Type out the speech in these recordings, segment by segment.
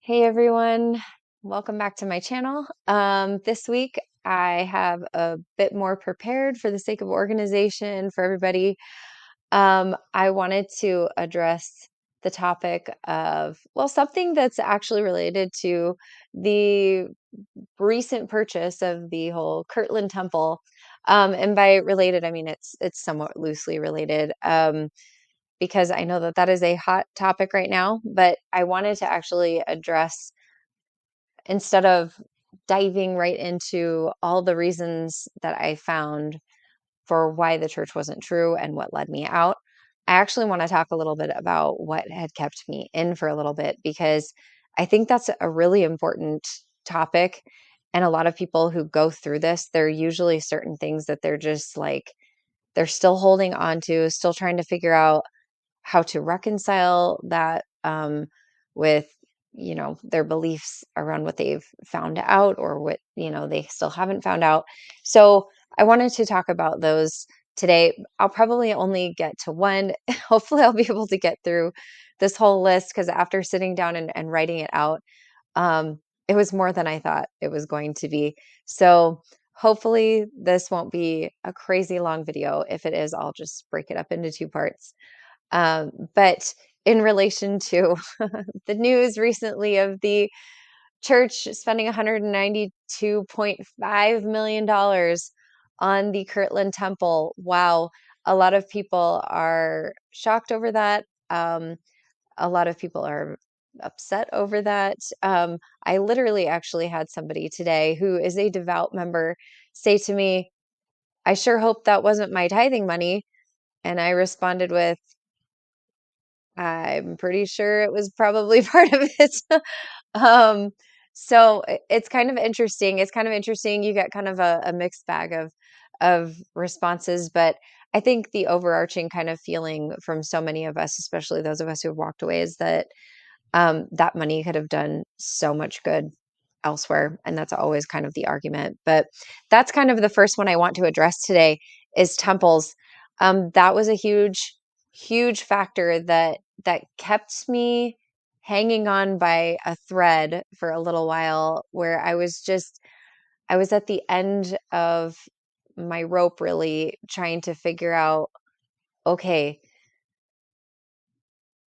Hey everyone, welcome back to my channel. This week I have a bit more prepared for the sake of organization for everybody. I wanted to address the topic of, well, something that's actually related to the recent purchase of the whole Kirtland Temple. And by related, I mean it's somewhat loosely related. Because I know that that is a hot topic right now, but I wanted to actually address instead of diving right into all the reasons that I found for why the church wasn't true and what led me out, I actually want to talk a little bit about what had kept me in for a little bit because I think that's a really important topic. And a lot of people who go through this, there are usually certain things that they're just like, they're still holding on to, still trying to figure out how to reconcile that with their beliefs around what they've found out or what they still haven't found out. So I wanted to talk about those today. I'll probably only get to one. Hopefully I'll be able to get through this whole list because after sitting down and writing it out, it was more than I thought it was going to be. So hopefully this won't be a crazy long video. If it is, I'll just break it up into two parts. But in relation to the news recently of the church spending $192.5 million on the Kirtland Temple, wow, a lot of people are shocked over that. A lot of people are upset over that. I literally actually had somebody today who is a devout member say to me, I sure hope that wasn't my tithing money. And I responded with, I'm pretty sure it was probably part of it. Um, so it's kind of interesting. It's kind of interesting. You get kind of a mixed bag of responses, but I think the overarching kind of feeling from so many of us, especially those of us who have walked away, is that that money could have done so much good elsewhere, and that's always kind of the argument. But that's kind of the first one I want to address today is temples. That was a huge, huge factor that kept me hanging on by a thread for a little while, where I was at the end of my rope, really trying to figure out, okay,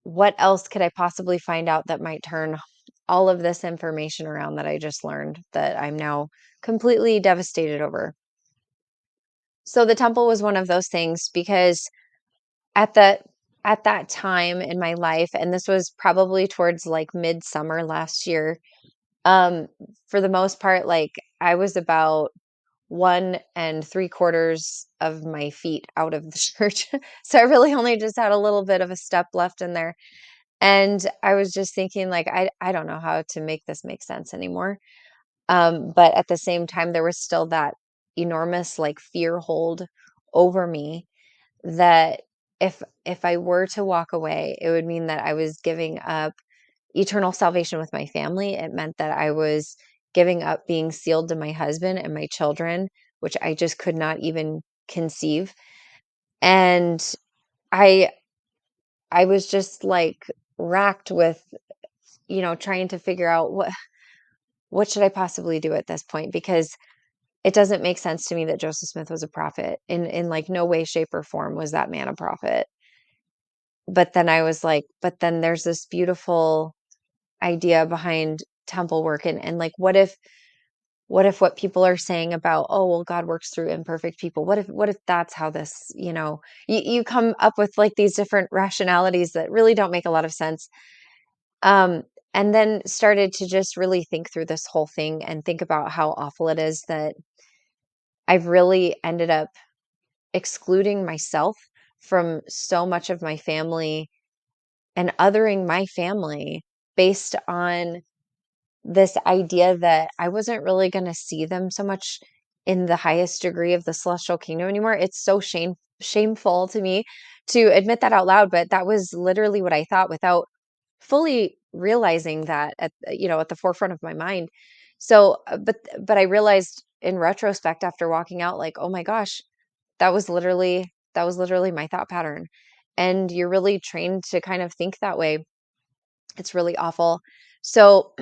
what else could I possibly find out that might turn all of this information around that I just learned that I'm now completely devastated over. So the temple was one of those things because at the at that time in my life, and this was probably towards like midsummer last year, um, for the most part, like I was about 1 3/4 of my feet out of the church. So I really only just had a little bit of a step left in there. And I was just thinking, like, I don't know how to make this make sense anymore. But at the same time, there was still that enormous like fear hold over me that if I were to walk away, it would mean that I was giving up eternal salvation with my family. It meant that I was giving up being sealed to my husband and my children, which I just could not even conceive. And I I was just like racked with trying to figure out what should I possibly do at this point because it doesn't make sense to me that Joseph Smith was a prophet. In like no way, shape, or form was that man a prophet. But then I was like, but then there's this beautiful idea behind temple work and like what people are saying about, oh well, God works through imperfect people. What if that's how this, you come up with like these different rationalities that really don't make a lot of sense. Um, and then started to just really think through this whole thing and think about how awful it is that I've really ended up excluding myself from so much of my family and othering my family based on this idea that I wasn't really going to see them so much in the highest degree of the celestial kingdom anymore. It's so shameful to me to admit that out loud, but that was literally what I thought without fully realizing that at the forefront of my mind. So but I realized in retrospect after walking out, like, oh my gosh, that was literally my thought pattern. And you're really trained to kind of think that way. It's really awful. So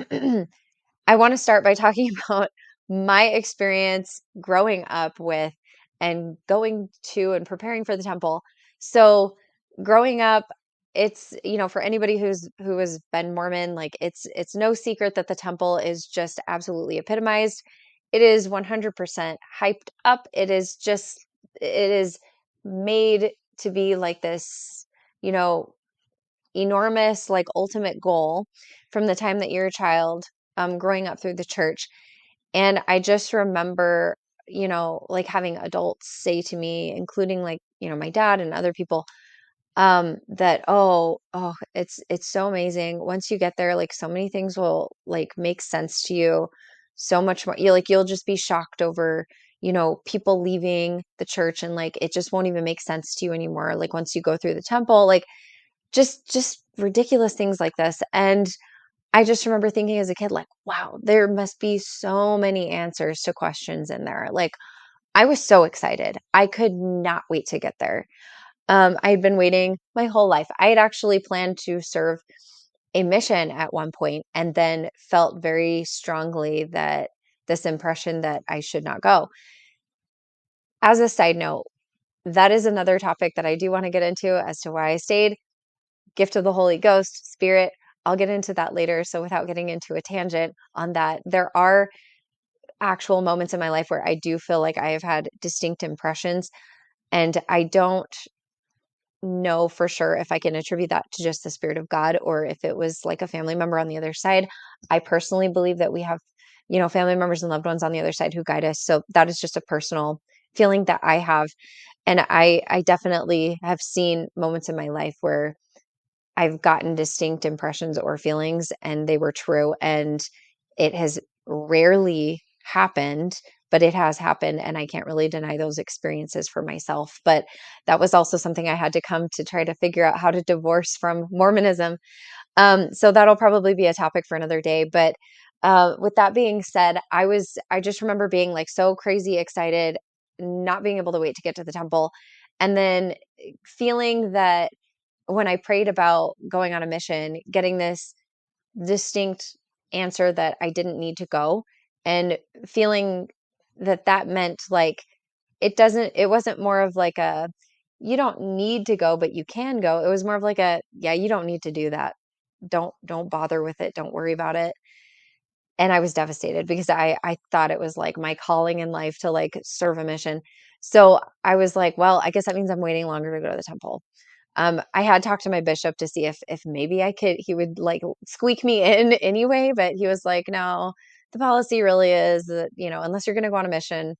I want to start by talking about my experience growing up with and going to and preparing for the temple. So growing up, it's, for anybody who has been Mormon, like it's no secret that the temple is just absolutely epitomized. It is 100% hyped up. It is made to be like this, you know, enormous, like, ultimate goal from the time that you're a child, growing up through the church. And I just remember, like, having adults say to me, including, like, my dad and other people, that, "Oh, it's so amazing. Once you get there, like, so many things will, like, make sense to you so much more. You'll just be shocked over, people leaving the church, and, like, it just won't even make sense to you anymore, like, once you go through the temple." Like, just ridiculous things like this. And I just remember thinking as a kid, like, wow, there must be so many answers to questions in there. Like, I was so excited. I could not wait to get there. I had been waiting my whole life. I had actually planned to serve a mission at one point and then felt very strongly that this impression that I should not go. As a side note, that is another topic that I do want to get into as to why I stayed. Gift of the Holy Ghost, Spirit. I'll get into that later. So, without getting into a tangent on that, there are actual moments in my life where I do feel like I have had distinct impressions, and I don't know for sure if I can attribute that to just the Spirit of God or if it was like a family member on the other side. I personally believe that we have, family members and loved ones on the other side who guide us. So, that is just a personal feeling that I have. And I definitely have seen moments in my life where I've gotten distinct impressions or feelings, and they were true, and it has rarely happened, but it has happened, and I can't really deny those experiences for myself. But that was also something I had to come to try to figure out how to divorce from Mormonism. So that'll probably be a topic for another day. But with that being said, I just remember being like so crazy excited, not being able to wait to get to the temple, and then feeling that when I prayed about going on a mission, getting this distinct answer that I didn't need to go, and feeling that that meant, like, it wasn't more of like a, you don't need to go, but you can go. It was more of like a, yeah, you don't need to do that. Don't bother with it. Don't worry about it. And I was devastated because I thought it was like my calling in life to, like, serve a mission. So I was like, well, I guess that means I'm waiting longer to go to the temple. I had talked to my bishop to see if maybe he would, like, squeak me in anyway, but he was like, "No, the policy really is that, unless you're gonna go on a mission,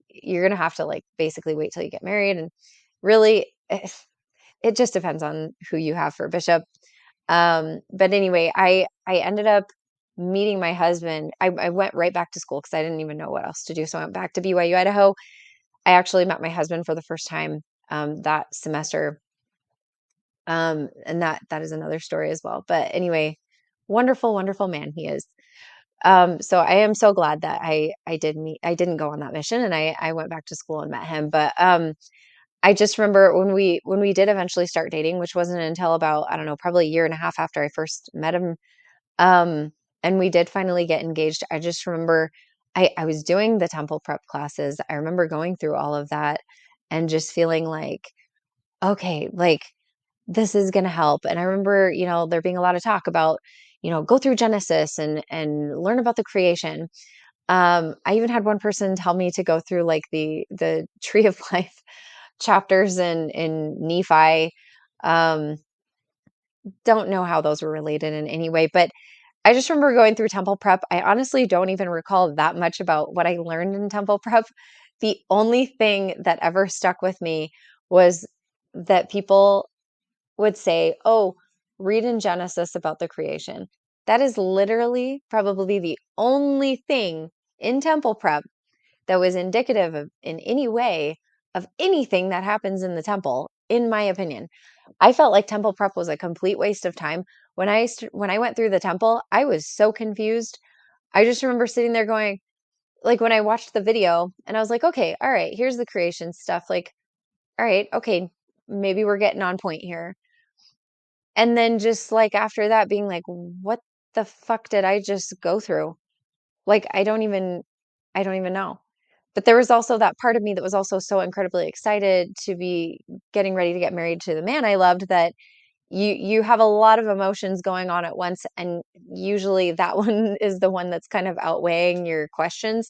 you're gonna have to, like, basically wait till you get married." And really, it just depends on who you have for a bishop. But anyway, I ended up meeting my husband. I went right back to school because I didn't even know what else to do. So I went back to BYU, Idaho. I actually met my husband for the first time that semester. And that is another story as well. But anyway, wonderful, wonderful man he is. So I am so glad that I didn't go on that mission, and I went back to school and met him. But I just remember when we did eventually start dating, which wasn't until about, I don't know, probably a year and a half after I first met him. Um, and we did finally get engaged. I just remember I was doing the temple prep classes. I remember going through all of that and just feeling like, okay, like, this is going to help. And I remember, there being a lot of talk about, go through Genesis and learn about the creation. I even had one person tell me to go through, like, the Tree of Life chapters in Nephi. Um, don't know how those were related in any way, but I just remember going through temple prep. I honestly don't even recall that much about what I learned in temple prep. The only thing that ever stuck with me was that people would say, "Oh, read in Genesis about the creation." That is literally probably the only thing in temple prep that was indicative of, in any way, of anything that happens in the temple, in my opinion. I felt like temple prep was a complete waste of time. When I went through the temple, I was so confused. I just remember sitting there going, like, when I watched the video and I was like, "Okay, all right, here's the creation stuff. Like, all right, okay, maybe we're getting on point here." And then just like after that being like, what the fuck did I just go through? Like I don't even know. But there was also that part of me that was also so incredibly excited to be getting ready to get married to the man I loved, that you have a lot of emotions going on at once, and usually that one is the one that's kind of outweighing your questions.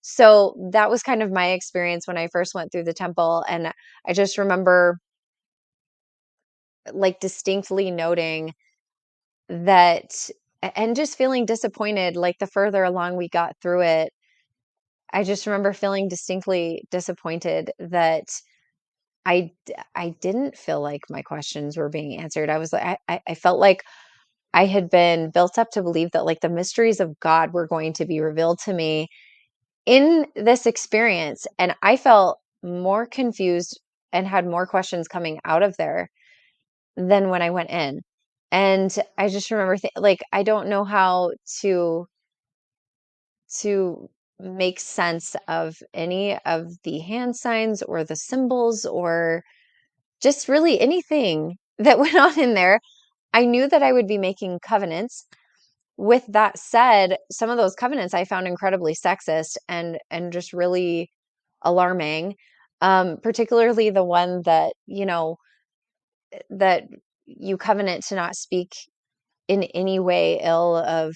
So that was kind of my experience when I first went through the temple, and I just remember like distinctly noting that, and just feeling disappointed like the further along we got through it. I just remember feeling distinctly disappointed that I didn't feel like my questions were being answered. I was like, I felt like I had been built up to believe that like the mysteries of God were going to be revealed to me in this experience. And I felt more confused and had more questions coming out of there than when I went in. And I just remember like I don't know how to make sense of any of the hand signs or the symbols or just really anything that went on in there. I knew that I would be making covenants. With that said, some of those covenants I found incredibly sexist and just really alarming. Particularly the one that, that you covenant to not speak in any way ill of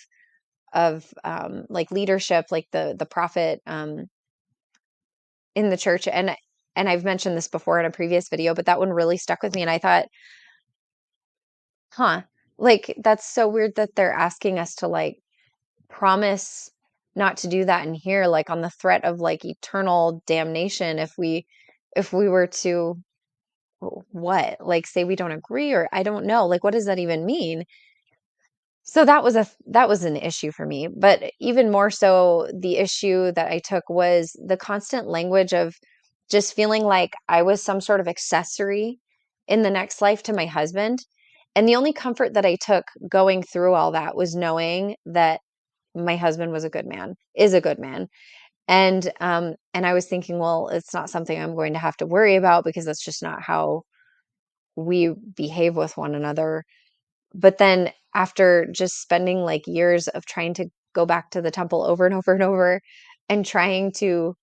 like leadership, like the prophet in the church. And I've mentioned this before in a previous video, but that one really stuck with me. And I thought, huh, like that's so weird that they're asking us to like promise not to do that in here, like on the threat of like eternal damnation if we were to what? Like say we don't agree, or I don't know. Like what does that even mean? So that was an issue for me, but even more so the issue that I took was the constant language of just feeling like I was some sort of accessory in the next life to my husband. And the only comfort that I took going through all that was knowing that my husband was a good man, is a good man. And I was thinking, well, it's not something I'm going to have to worry about because that's just not how we behave with one another. But then after just spending like years of trying to go back to the temple over and over and over and trying to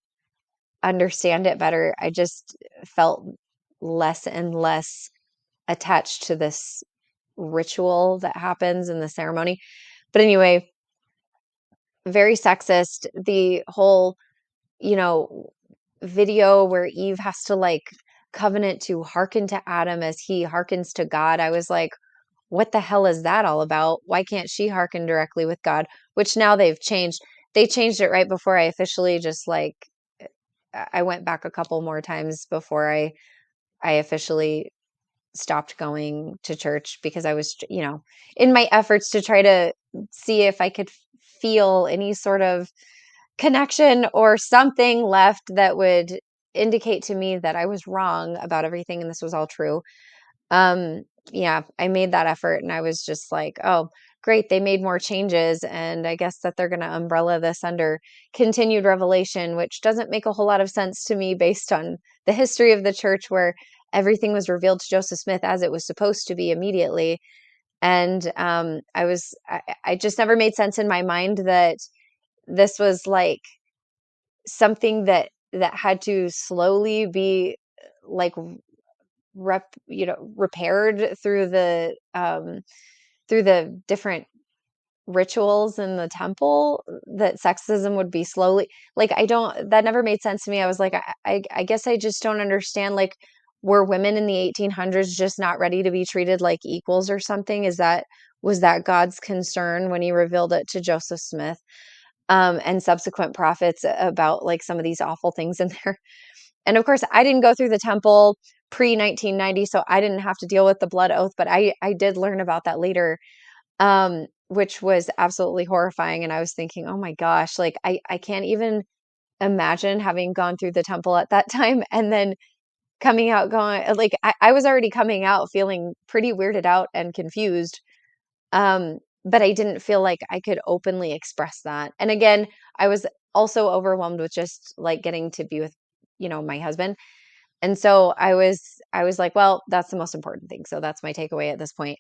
understand it better, I just felt less and less attached to this ritual that happens in the ceremony. But anyway, very sexist. The whole, you know, video where Eve has to like covenant to hearken to Adam as he hearkens to God. I was like, what the hell is that all about? Why can't she hearken directly with God? Which now they've changed. They changed it right before I officially just like I went back a couple more times before I officially stopped going to church because I was, in my efforts to try to see if I could feel any sort of connection or something left that would indicate to me that I was wrong about everything and this was all true. Um, yeah, I made that effort and I was just like, oh, great, they made more changes. And I guess that they're going to umbrella this under continued revelation, which doesn't make a whole lot of sense to me based on the history of the church where everything was revealed to Joseph Smith as it was supposed to be immediately. And I just never made sense in my mind that this was like something that had to slowly be like repaired through the different rituals in the temple, that sexism would be slowly like I don't that never made sense to me. I was like, I guess I just don't understand, like, were women in the 1800s just not ready to be treated like equals or something? Was that God's concern when he revealed it to Joseph Smith, and subsequent prophets about like some of these awful things in there? And of course, I didn't go through the temple pre 1990, so I didn't have to deal with the blood oath, but I did learn about that later, which was absolutely horrifying. And I was thinking, oh my gosh, like I can't even imagine having gone through the temple at that time and then coming out going like I was already coming out feeling pretty weirded out and confused. But I didn't feel like I could openly express that. And again, I was also overwhelmed with just like getting to be with, my husband. And so I was like, well, that's the most important thing. So that's my takeaway at this point.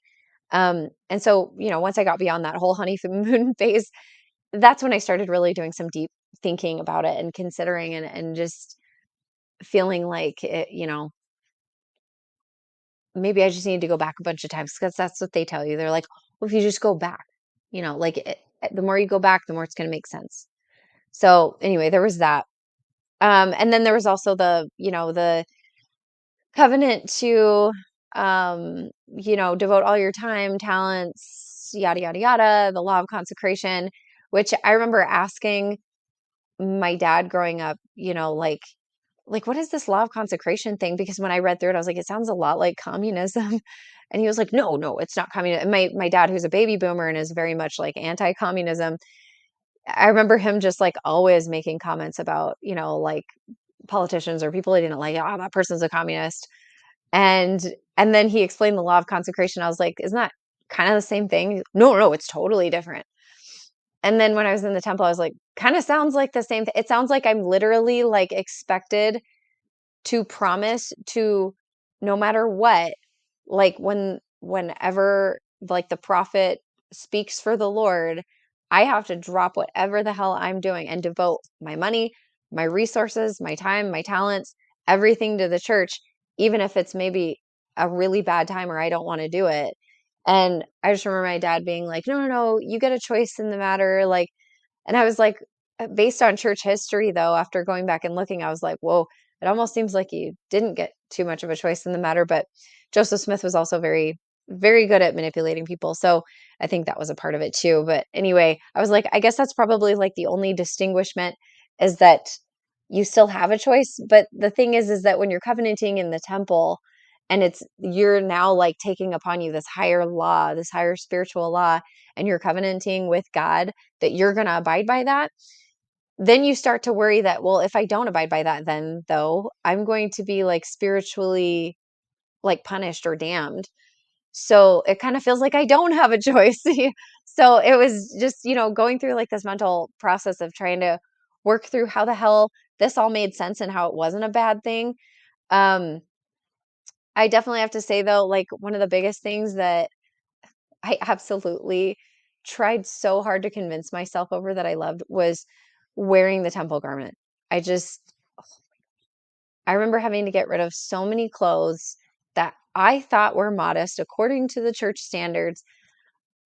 And so, once I got beyond that whole honeymoon phase, that's when I started really doing some deep thinking about it and considering and just feeling like maybe I just need to go back a bunch of times because that's what they tell you. They're like, well, if you just go back, like the more you go back, the more it's going to make sense. So anyway, there was that. And then there was also the covenant to, devote all your time, talents, yada, yada, yada, the law of consecration, which I remember asking my dad growing up, what is this law of consecration thing? Because when I read through it, I was like, it sounds a lot like communism. And he was like, no, no, it's not communism. My dad, who's a baby boomer and is very much like anti-communism, I remember him just like always making comments about, like politicians or people he didn't like, oh, that person's a communist. And and then he explained the law of consecration. I was like, isn't that kind of the same thing? No, no, it's totally different. And then when I was in the temple, I was like, kind of sounds like the same thing. It sounds like I'm literally like expected to promise to, no matter what, like whenever like the prophet speaks for the Lord, I have to drop whatever the hell I'm doing and devote my money, my resources, my time, my talents, everything to the church, even if it's maybe a really bad time or I don't want to do it. And I just remember my dad being like, no, no, no, you get a choice in the matter. Like, and I was like, based on church history, though, after going back and looking, I was like, whoa, it almost seems like you didn't get too much of a choice in the matter. But Joseph Smith was also very, very good at manipulating people. So I think that was a part of it too. But anyway, I was like, I guess that's probably like the only distinguishment is that you still have a choice. But the thing is that when you're covenanting in the temple, and you're now like taking upon you this higher law, this higher spiritual law, and you're covenanting with God that you're going to abide by that, then you start to worry that, well, if I don't abide by that, then though, I'm going to be like spiritually like punished or damned. So it kind of feels like I don't have a choice. So it was just, going through like this mental process of trying to work through how the hell this all made sense and how it wasn't a bad thing. Um, I definitely have to say though, like one of the biggest things that I absolutely tried so hard to convince myself over that I loved was wearing the temple garment. I remember having to get rid of so many clothes that I thought were modest according to the church standards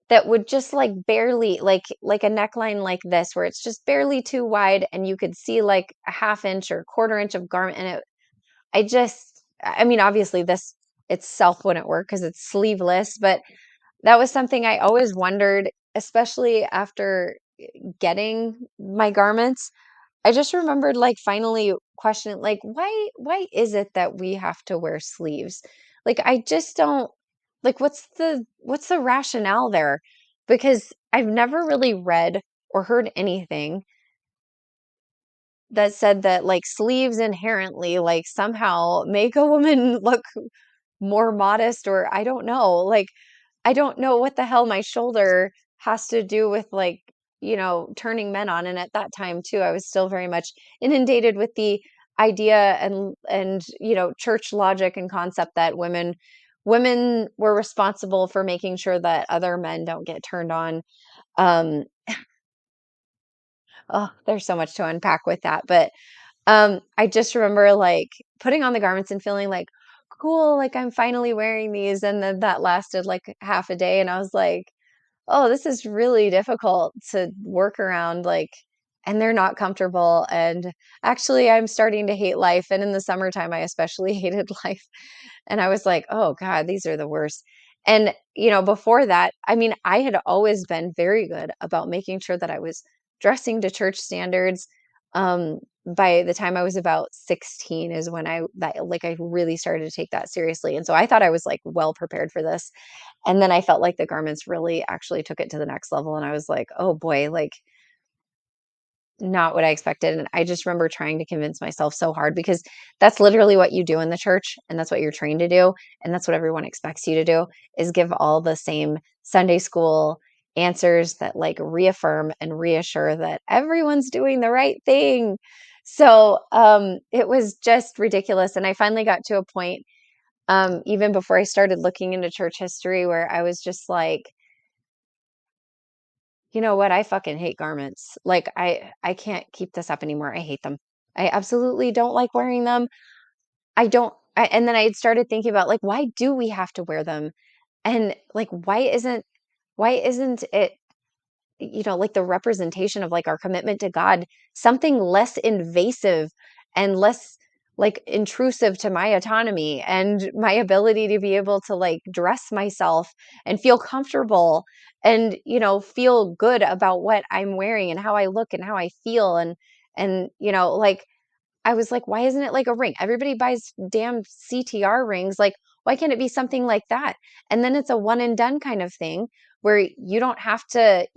that would just like barely like a neckline like this where it's just barely too wide and you could see like a half inch or quarter inch of garment and I mean obviously this itself wouldn't work because it's sleeveless, but that was something I always wondered, especially after getting my garments. I just remembered like finally questioning like why is it that we have to wear sleeves? Like I just don't like what's the rationale there? Because I've never really read or heard anything that said that like sleeves inherently like somehow make a woman look more modest or I don't know. Like I don't know what the hell my shoulder has to do with like, turning men on. And at that time too, I was still very much inundated with the idea and church logic and concept that women were responsible for making sure that other men don't get turned on. Um, oh, there's so much to unpack with that. But I just remember like putting on the garments and feeling like, cool, like I'm finally wearing these. And then that lasted like half a day. And I was like, oh, this is really difficult to work around, like, and they're not comfortable. And actually, I'm starting to hate life. And in the summertime, I especially hated life. And I was like, oh God, these are the worst. And, before that, I mean, I had always been very good about making sure that I was dressing to church standards. By the time I was about 16 is when I really started to take that seriously. And so I thought I was like well prepared for this. And then I felt like the garments really actually took it to the next level, and I was like, "Oh boy, like, not what I expected." And I just remember trying to convince myself so hard because that's literally what you do in the church, and that's what you're trained to do, and that's what everyone expects you to do, is give all the same Sunday school answers that, like, reaffirm and reassure that everyone's doing the right thing. So, it was just ridiculous, and I finally got to a point even before I started looking into church history, where I was just like, you know what? I fucking hate garments. Like I can't keep this up anymore. I hate them. I absolutely don't like wearing them. And then I started thinking about like, why do we have to wear them? And like, why isn't it, like the representation of like our commitment to God, something less invasive and less like intrusive to my autonomy and my ability to be able to like dress myself and feel comfortable and, feel good about what I'm wearing and how I look and how I feel and, like I was like, why isn't it like a ring? Everybody buys damn CTR rings. Like, why can't it be something like that? And then it's a one and done kind of thing where you don't have to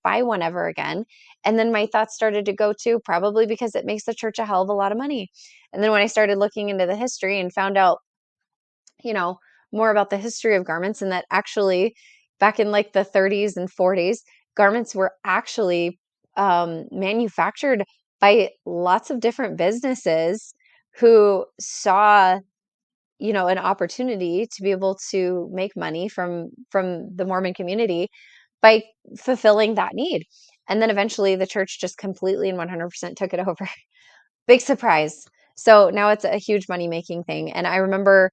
buy one ever again. And then my thoughts started to go to probably because it makes the church a hell of a lot of money. And then when I started looking into the history and found out, you know, more about the history of garments, and that actually back in like the 30s and 40s, garments were actually manufactured by lots of different businesses who saw, an opportunity to be able to make money from the Mormon community by fulfilling that need. And then eventually the church just completely and 100% took it over. Big surprise. So now it's a huge money-making thing, and I remember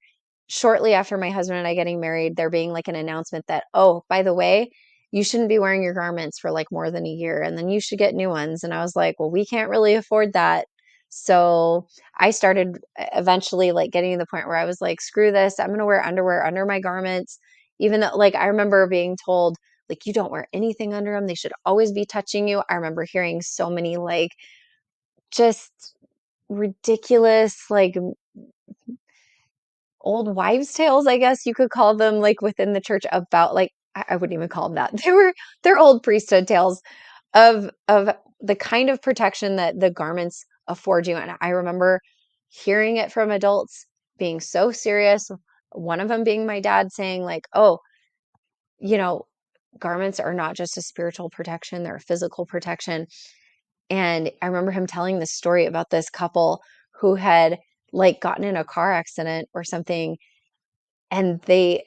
shortly after my husband and I getting married, there being, like, an announcement that, "Oh, by the way, you shouldn't be wearing your garments for, like, more than a year, and then you should get new ones," and I was like, "Well, we can't really afford that." So, I started eventually, like, getting to the point where I was like, "Screw this, I'm gonna wear underwear under my garments," even though like, I remember being told, like, "You don't wear anything under them, they should always be touching you." I remember hearing so many, like, just ridiculous, like, old wives' tales, I guess you could call them, like, within the church about, like I wouldn't even call them that. They're old priesthood tales of the kind of protection that the garments afford you, and I remember hearing it from adults being so serious, one of them being my dad saying, like, "Oh, you know, garments are not just a spiritual protection, they're a physical protection." And I remember him telling this story about this couple who had, like, gotten in a car accident or something, and they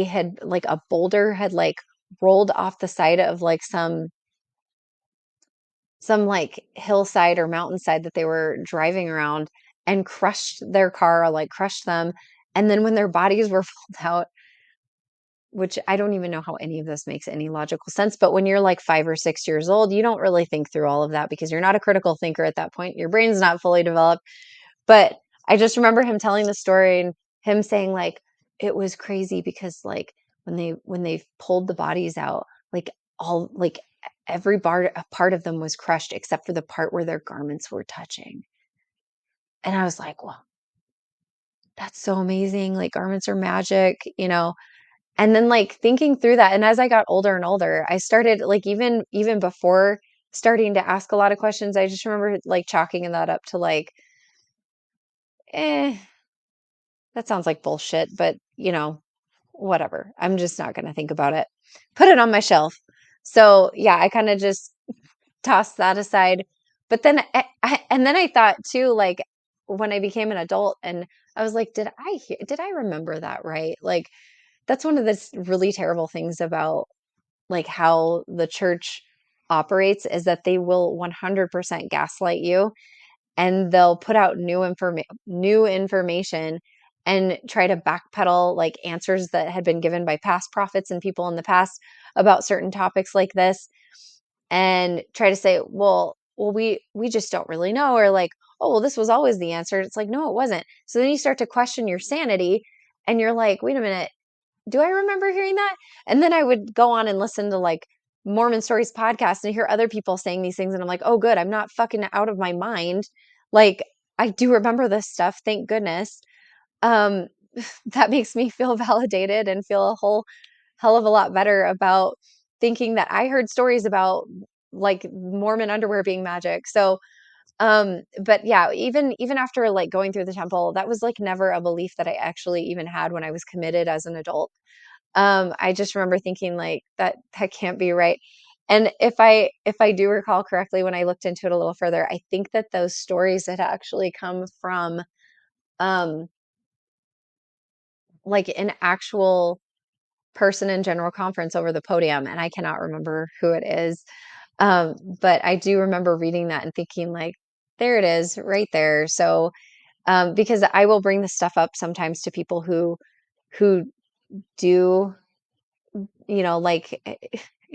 had like, a boulder had, like, rolled off the side of, like, some, like, hillside or mountainside that they were driving around and crushed their car, or, like, crushed them, and then when their bodies were pulled out, which I don't even know how any of this makes any logical sense, but when you're, like, 5 or 6 years old, you don't really think through all of that because you're not a critical thinker at that point, your brain's not fully developed. But I just remember him telling the story and him saying, like, it was crazy because, like, when they pulled the bodies out, like, all like, every part of them was crushed except for the part where their garments were touching. And I was like, "Well, that's so amazing, like, garments are magic," you know? And then, like, thinking through that, and as I got older and older, I started, like, even before starting to ask a lot of questions, I just remember, like, chalking that up to, like, "Eh, that sounds like bullshit, but, whatever. I'm just not gonna think about it. Put it on my shelf." So, yeah, I kinda just tossed that aside. But then and then I thought too, like, when I became an adult and I was like, did I remember that right? Like, that's one of the really terrible things about, like, how the church operates is that they will 100% gaslight you, and they'll put out new information and try to backpedal, like, answers that had been given by past prophets and people in the past about certain topics like this, and try to say, well, we just don't really know, or like, "Oh, well, this was always the answer." It's like, "No, it wasn't." So then you start to question your sanity, and you're like, "Wait a minute, do I remember hearing that?" And then I would go on and listen to, like, Mormon Stories podcast and hear other people saying these things, and I'm like, "Oh, good, I'm not fucking out of my mind." Like, I do remember this stuff, thank goodness. Um, that makes me feel validated and feel a whole hell of a lot better about thinking that I heard stories about, like, Mormon underwear being magic. So, but yeah, even after, like, going through the temple, that was, like, never a belief that I actually even had when I was committed as an adult. I just remember thinking, like, that can't be right. And if I do recall correctly, when I looked into it a little further, I think that those stories had actually come from, um, like an actual person in general conference over the podium, and I cannot remember who it is. But I do remember reading that and thinking like, there it is right there. So, because I will bring this stuff up sometimes to people who do, like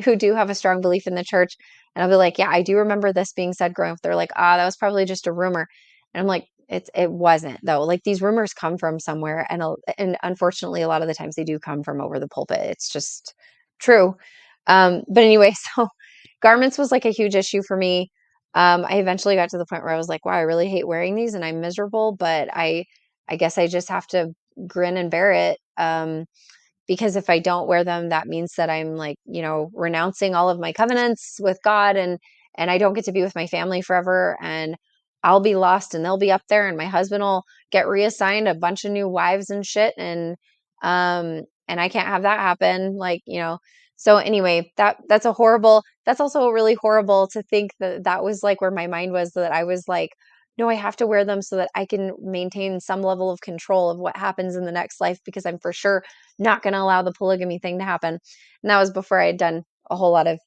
who do have a strong belief in the church. And I'll be like, yeah, I do remember this being said growing up. They're like, ah, that was probably just a rumor. And I'm like, it wasn't though. Like these rumors come from somewhere, and unfortunately, a lot of the times they do come from over the pulpit. It's just true. But anyway, so garments was like a huge issue for me. I eventually got to the point where I was like, wow, I really hate wearing these, and I'm miserable. But I guess I just have to grin and bear it. Because if I don't wear them, that means that I'm like, renouncing all of my covenants with God, and I don't get to be with my family forever, and I'll be lost and they'll be up there, and my husband will get reassigned a bunch of new wives and shit, and I can't have that happen, like, so anyway, that's also really horrible to think that that was like where my mind was, that I was like, no, I have to wear them so that I can maintain some level of control of what happens in the next life, because I'm for sure not going to allow the polygamy thing to happen. And that was before I had done a whole lot of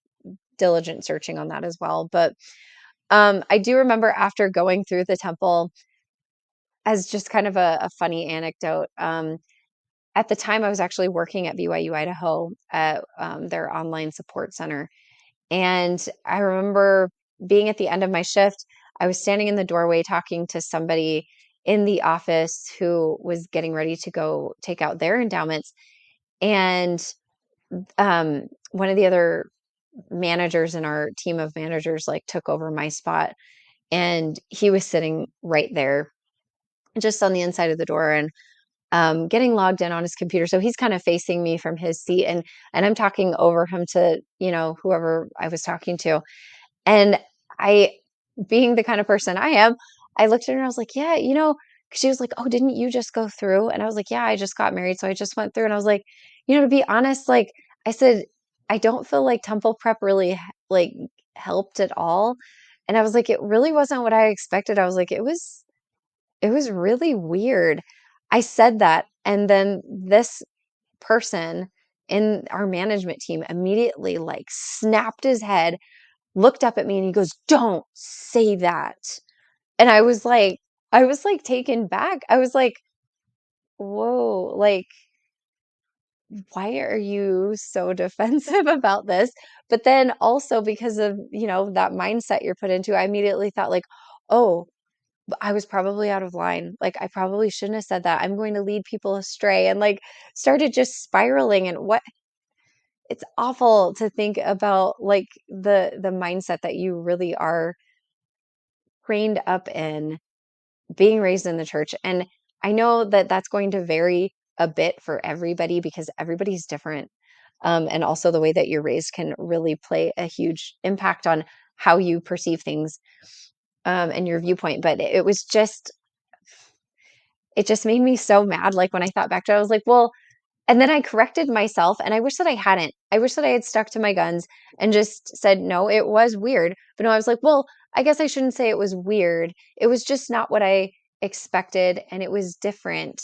diligent searching on that as well. But I do remember after going through the temple, as just kind of a funny anecdote. At the time, I was actually working at BYU Idaho at their online support center. And I remember being at the end of my shift, I was standing in the doorway talking to somebody in the office who was getting ready to go take out their endowments. And one of the other managers in our team of managers like took over my spot, and he was sitting right there just on the inside of the door, and getting logged in on his computer. So he's kind of facing me from his seat, and I'm talking over him to, whoever I was talking to. And I, being the kind of person I am, I looked at her and I was like, yeah, 'cause she was like, oh, didn't you just go through? And I was like, yeah, I just got married. So I just went through, and I was like, to be honest, like I said, I don't feel like temple prep really like helped at all. And I was like, it really wasn't what I expected. I was like, it was really weird. I said that, and then this person in our management team immediately like snapped his head, looked up at me, and he goes, "Don't say that." And I was like taken back. I was like, "Whoa, like why are you so defensive about this?" But then also because of, that mindset you're put into, I immediately thought like, "Oh, I was probably out of line. Like I probably shouldn't have said that. I'm going to lead people astray," and like started just spiraling. And what it's awful to think about, like the mindset that you really are trained up in, being raised in the church. And I know that that's going to vary a bit for everybody because everybody's different. And also the way that you're raised can really play a huge impact on how you perceive things, and your viewpoint. But it just made me so mad. Like when I thought back to it, I was like, well, and then I corrected myself, and I wish that I hadn't. I wish that I had stuck to my guns and just said, no, it was weird. But no, I was like, well, I guess I shouldn't say it was weird. It was just not what I expected, and it was different.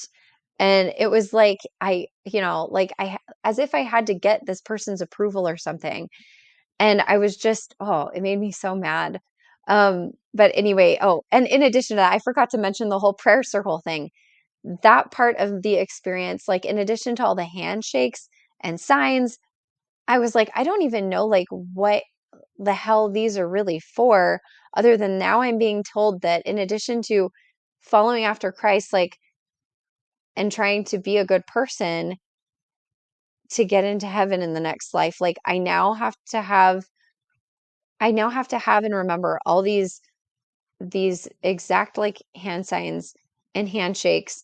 And it was like, as if I had to get this person's approval or something. And I was just, oh, it made me so mad. But anyway, oh, and in addition to that, I forgot to mention the whole prayer circle thing. That part of the experience, like in addition to all the handshakes and signs, I was like, I don't even know like what the hell these are really for, other than now I'm being told that in addition to following after Christ, like, and trying to be a good person to get into heaven in the next life, like I now have to have and remember all these exact like hand signs and handshakes,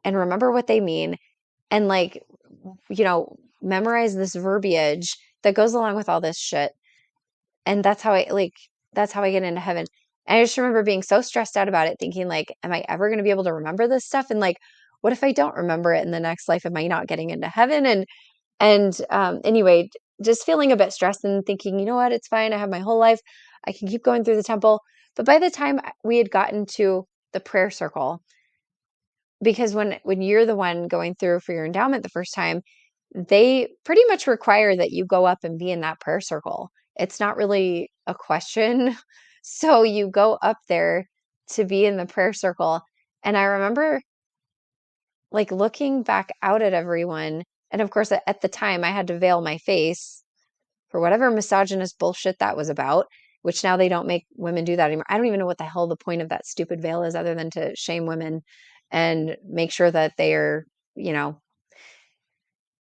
and remember what they mean, and like, memorize this verbiage that goes along with all this shit. And that's how I get into heaven. And I just remember being so stressed out about it, thinking like, am I ever going to be able to remember this stuff? And like, what if I don't remember it in the next life? Am I not getting into heaven? And anyway, just feeling a bit stressed and thinking, you know what, it's fine. I have my whole life. I can keep going through the temple. But by the time we had gotten to the prayer circle, because when you're the one going through for your endowment the first time, they pretty much require that you go up and be in that prayer circle. It's not really a question. So you go up there to be in the prayer circle. And I remember like looking back out at everyone. And of course, at the time, I had to veil my face for whatever misogynist bullshit that was about, which now they don't make women do that anymore. I don't even know what the hell the point of that stupid veil is other than to shame women and make sure that they are, you know,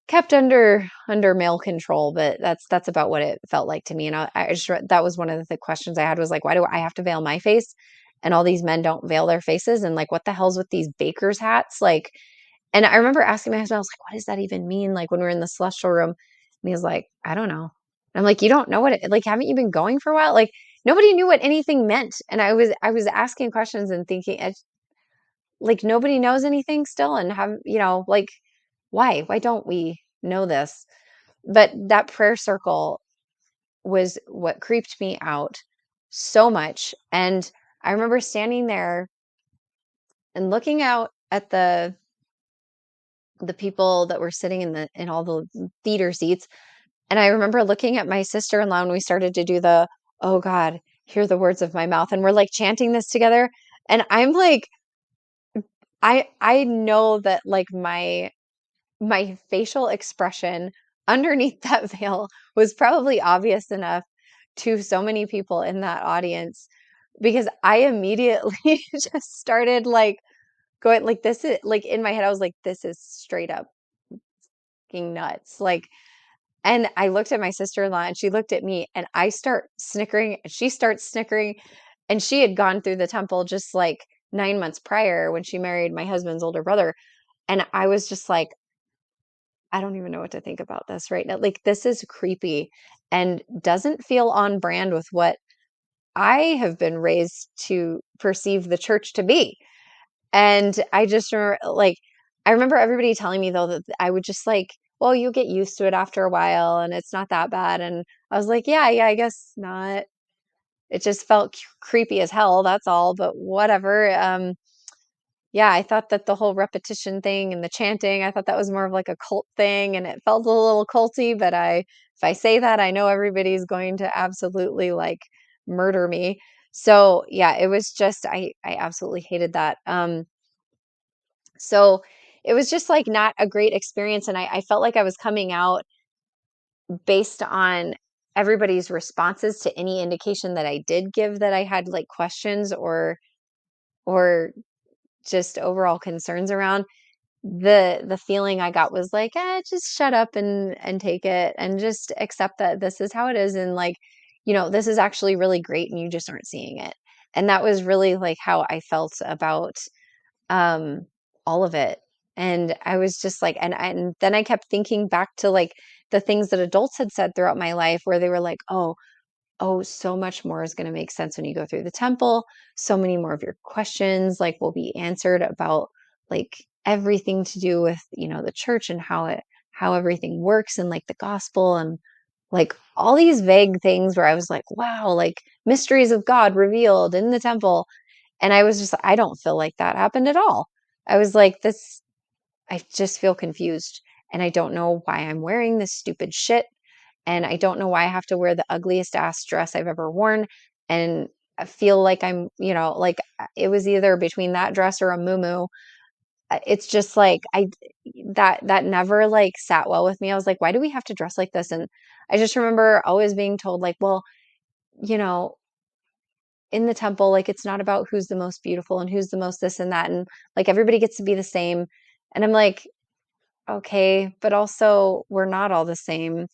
kept under male control, but that's about what it felt like to me. And I just that was one of the questions I had was like, why do I have to veil my face? And all these men don't veil their faces, and like, what the hell's with these baker's hats? Like, and I remember asking my husband, I was like, what does that even mean? Like when we were in the celestial room, and he was like, I don't know. And I'm like, you don't know what it like, haven't you been going for a while? Like nobody knew what anything meant. And I was asking questions and thinking like nobody knows anything still and have, like why don't we know this? But that prayer circle was what creeped me out so much. And I remember standing there and looking out at the people that were sitting in all the theater seats. And I remember looking at my sister-in-law and we started to do the, oh God, hear the words of my mouth. And we're like chanting this together. And I'm like, I know that like my facial expression underneath that veil was probably obvious enough to so many people in that audience because I immediately just started like going like this is like in my head I was like this is straight up fucking nuts like and I looked at my sister-in-law and she looked at me and I start snickering and she starts snickering and she had gone through the temple just like 9 months prior when she married my husband's older brother and I was just like I don't even know what to think about this right now. Like, this is creepy and doesn't feel on brand with what I have been raised to perceive the church to be. And I just remember, like, I remember everybody telling me though that I would just like, well, you get used to it after a while and it's not that bad. And I was like, yeah, I guess not. It just felt creepy as hell. That's all, but whatever. Yeah, I thought that the whole repetition thing and the chanting, I thought that was more of like a cult thing and it felt a little culty, but if I say that, I know everybody's going to absolutely like murder me. So, yeah, it was just I absolutely hated that. So it was just like not a great experience and I felt like I was coming out based on everybody's responses to any indication that I did give that I had like questions or just overall concerns around the feeling I got was like, just shut up and take it and just accept that this is how it is and like, this is actually really great and you just aren't seeing it. And that was really like how I felt about um all of it. And I was just like and then I kept thinking back to like the things that adults had said throughout my life where they were like, oh, so much more is going to make sense when you go through the temple. So many more of your questions like will be answered about like everything to do with, the church and how everything works and like the gospel and like all these vague things where I was like, wow, like mysteries of God revealed in the temple. And I was just I don't feel like that happened at all. I was like this I just feel confused and I don't know why I'm wearing this stupid shit and I don't know why I have to wear the ugliest ass dress I've ever worn. And I feel like I'm, like it was either between that dress or a muumuu. It's just like that never like sat well with me. I was like, why do we have to dress like this? And I just remember always being told like, well, you know, in the temple, like it's not about who's the most beautiful and who's the most this and that. And like everybody gets to be the same. And I'm like, okay, but also we're not all the same.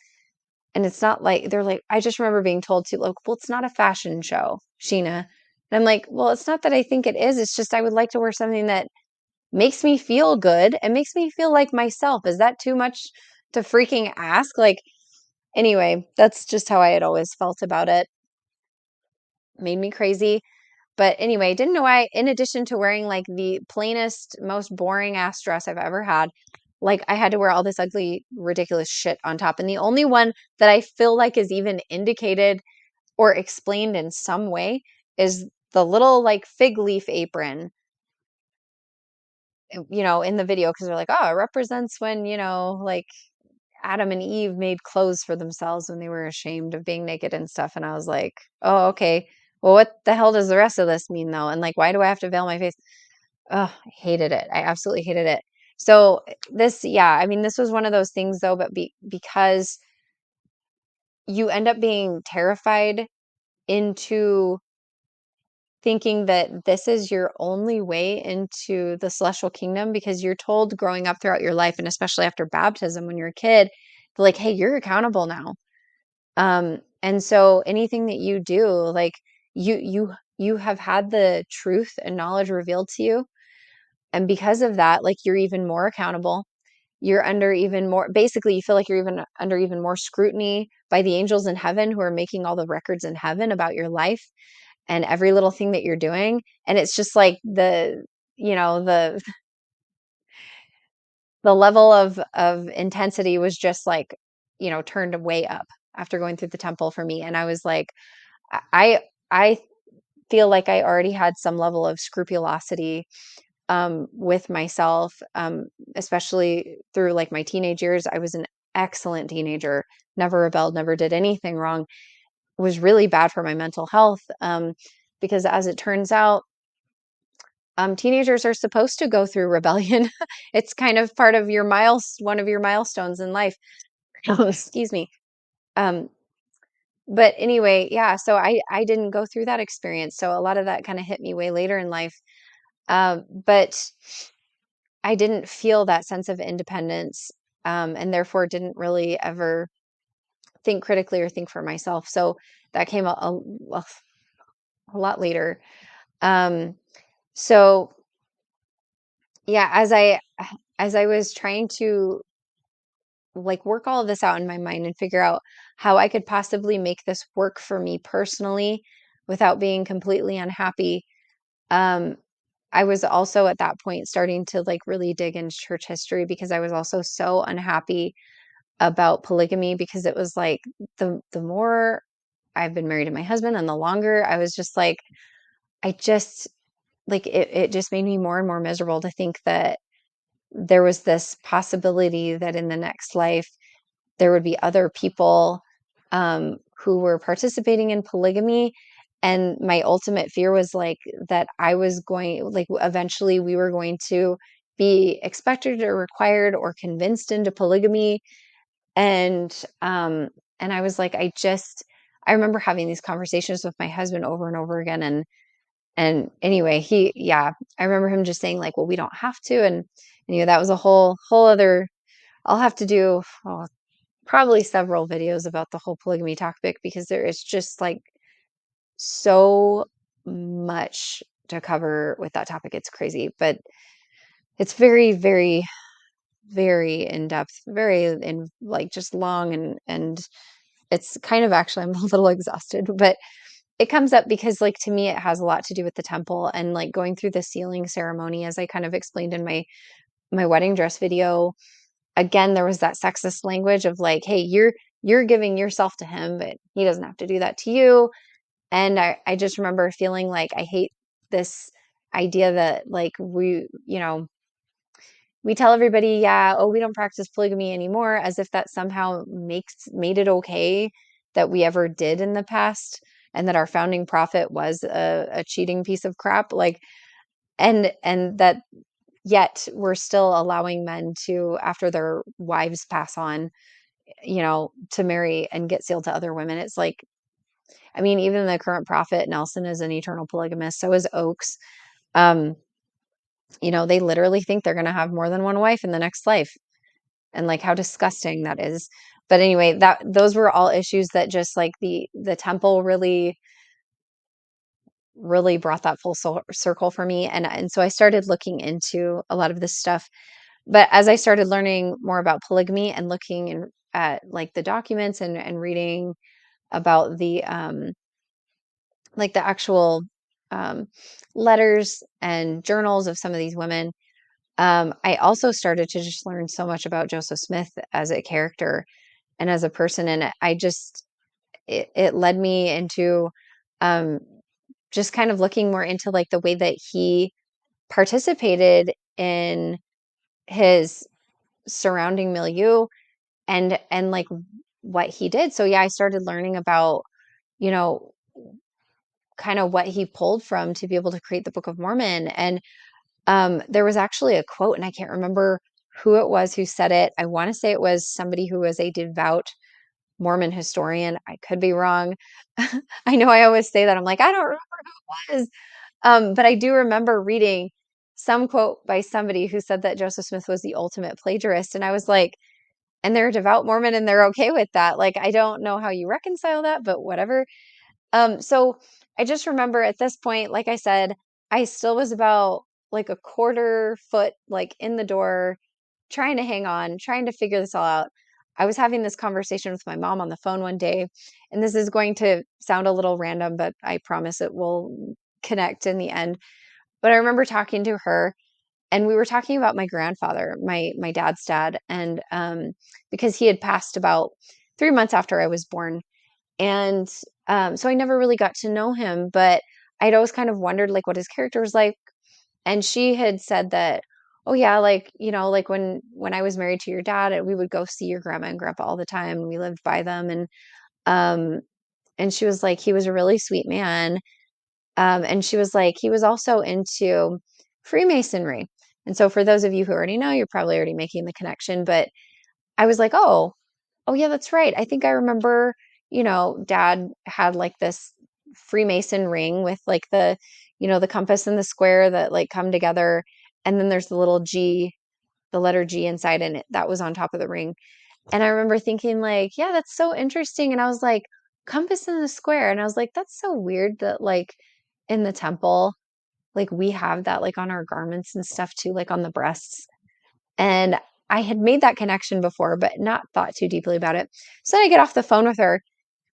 And it's not like they're like, I just remember being told to like, well, it's not a fashion show, Sheena. And I'm like, well, it's not that I think it is. It's just I would like to wear something that makes me feel good and makes me feel like myself. Is that too much to freaking ask? Like, anyway, that's just how I had always felt about it. Made me crazy. But anyway, didn't know in addition to wearing like the plainest, most boring ass dress I've ever had, like I had to wear all this ugly, ridiculous shit on top. And the only one that I feel like is even indicated or explained in some way is the little like fig leaf apron in the video, because they're like, oh, it represents when, like Adam and Eve made clothes for themselves when they were ashamed of being naked and stuff. And I was like, oh, okay. Well, what the hell does the rest of this mean though? And like, why do I have to veil my face? Oh, I hated it. I absolutely hated it. So yeah, I mean, this was one of those things though, but because you end up being terrified into thinking that this is your only way into the celestial kingdom, because you're told growing up throughout your life, and especially after baptism when you're a kid, like, hey, you're accountable now. And so anything that you do, like you have had the truth and knowledge revealed to you. And because of that, like, you're even more accountable. You're under even more, basically, you feel like you're even under even more scrutiny by the angels in heaven who are making all the records in heaven about your life and every little thing that you're doing. And it's just like you know, the level of intensity was just like, turned way up after going through the temple for me. And I was like, I feel like I already had some level of scrupulosity with myself, especially through like my teenage years. I was an excellent teenager, never rebelled, never did anything wrong. It was really bad for my mental health, because as it turns out, teenagers are supposed to go through rebellion. It's kind of part of one of your milestones in life. Excuse me. Um, but anyway, yeah, so I didn't go through that experience. So a lot of that kind of hit me way later in life. But I didn't feel that sense of independence, and therefore didn't really ever think critically or think for myself. So that came a lot later. Um, so yeah, as I was trying to like work all of this out in my mind and figure out how I could possibly make this work for me personally without being completely unhappy, um, I was also at that point starting to like really dig into church history, because I was also so unhappy about polygamy, because it was like the more I've been married to my husband and the longer, I was just like, I just like it just made me more and more miserable to think that there was this possibility that in the next life there would be other people, who were participating in polygamy. And my ultimate fear was like that I was going, like, eventually we were going to be expected or required or convinced into polygamy. And, and I was like, I remember having these conversations with my husband over and over again. And anyway, yeah, I remember him just saying like, well, we don't have to. And, that was a whole other, I'll have to do, probably several videos about the whole polygamy topic, because there is just like so much to cover with that topic. It's crazy, but it's very, very, very in depth, very in like just long, and it's kind of, actually, I'm a little exhausted, but it comes up because like to me it has a lot to do with the temple and like going through the sealing ceremony, as I kind of explained in my wedding dress video. Again, there was that sexist language of like, hey, you're giving yourself to him, but he doesn't have to do that to you. And I just remember feeling like I hate this idea that like we tell everybody, yeah, oh, we don't practice polygamy anymore, as if that somehow made it okay that we ever did in the past, and that our founding prophet was a cheating piece of crap. Like, and that yet we're still allowing men to, after their wives pass on, to marry and get sealed to other women. It's like, I mean, even the current prophet Nelson is an eternal polygamist. So is Oakes. Um, they literally think they're going to have more than one wife in the next life, and like how disgusting that is. But anyway, those were all issues that just like the temple really, really brought that full circle for me. And so I started looking into a lot of this stuff. But as I started learning more about polygamy and looking at like the documents and reading about the like the actual um, letters and journals of some of these women, I also started to just learn so much about Joseph Smith as a character and as a person. And it led me into um, just kind of looking more into like the way that he participated in his surrounding milieu and like what he did. So yeah, I started learning about, you know, kind of what he pulled from to be able to create the Book of Mormon. And there was actually a quote, and I can't remember who it was who said it. I want to say it was somebody who was a devout Mormon historian. I could be wrong. I know I always say that. I'm like, I don't remember who it was. But I do remember reading some quote by somebody who said that Joseph Smith was the ultimate plagiarist. And I was like, and they're a devout Mormon and they're okay with that. Like, I don't know how you reconcile that, but whatever. So I just remember at this point, like I said, I still was about like a quarter foot like in the door, trying to hang on, trying to figure this all out. I was having this conversation with my mom on the phone one day, and this is going to sound a little random, but I promise it will connect in the end. But I remember talking to her, and we were talking about my grandfather, my dad's dad, and because he had passed about 3 months after I was born, and so I never really got to know him, but I'd always kind of wondered like what his character was like. And she had said that, oh yeah, like, like when I was married to your dad, we would go see your grandma and grandpa all the time, and we lived by them. Um and she was like, he was a really sweet man. And she was like, he was also into Freemasonry. And so for those of you who already know, you're probably already making the connection, but I was like, oh yeah, that's right. I think I remember, dad had like this Freemason ring with like the compass and the square that like come together. And then there's the little G, the letter G inside, and that was on top of the ring. And I remember thinking like, yeah, that's so interesting. And I was like, compass and the square. And I was like, that's so weird that like in the temple, like we have that like on our garments and stuff too, like on the breasts. And I had made that connection before, but not thought too deeply about it. So then I get off the phone with her,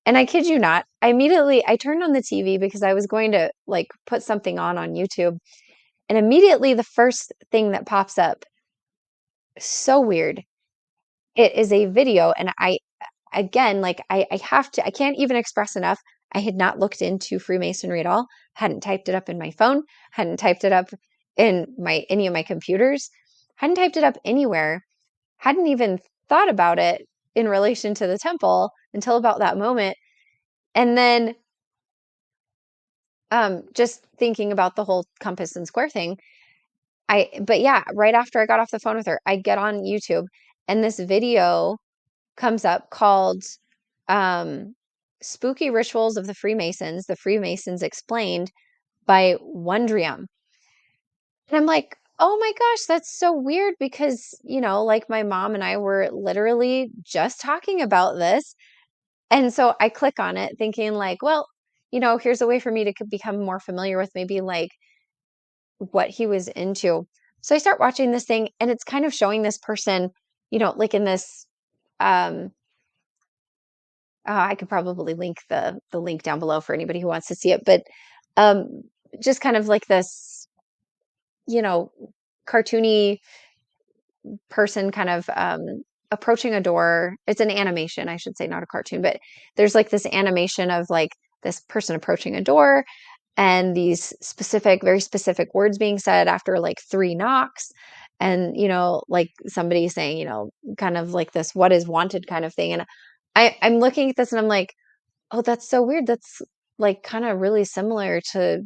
and I kid you not, I turned on the TV because I was going to like put something on YouTube, and immediately the first thing that pops up, so weird. It is a video, and I again, like I have to, I can't even express enough. I had not looked into Freemasonry at all, hadn't typed it up in my phone, hadn't typed it up in my any of my computers, hadn't typed it up anywhere, hadn't even thought about it in relation to the temple until about that moment. And then just thinking about the whole compass and square thing, but yeah, right after I got off the phone with her, I get on YouTube, and this video comes up called um, Spooky Rituals of the Freemasons Explained by Wondrium. And I'm like, oh my gosh, that's so weird because, like my mom and I were literally just talking about this. And so I click on it thinking like, well, here's a way for me to become more familiar with maybe like what he was into. So I start watching this thing, and it's kind of showing this person, like in this um I could probably link the link down below for anybody who wants to see it, but um just kind of like this, you know, cartoony person kind of approaching a door. It's an animation, I should say, not a cartoon, but there's like this animation of like this person approaching a door, and these very specific words being said after like three knocks. And, like somebody saying, kind of like this, what is wanted kind of thing. And I'm looking at this and I'm like, oh, that's so weird. That's like kind of really similar to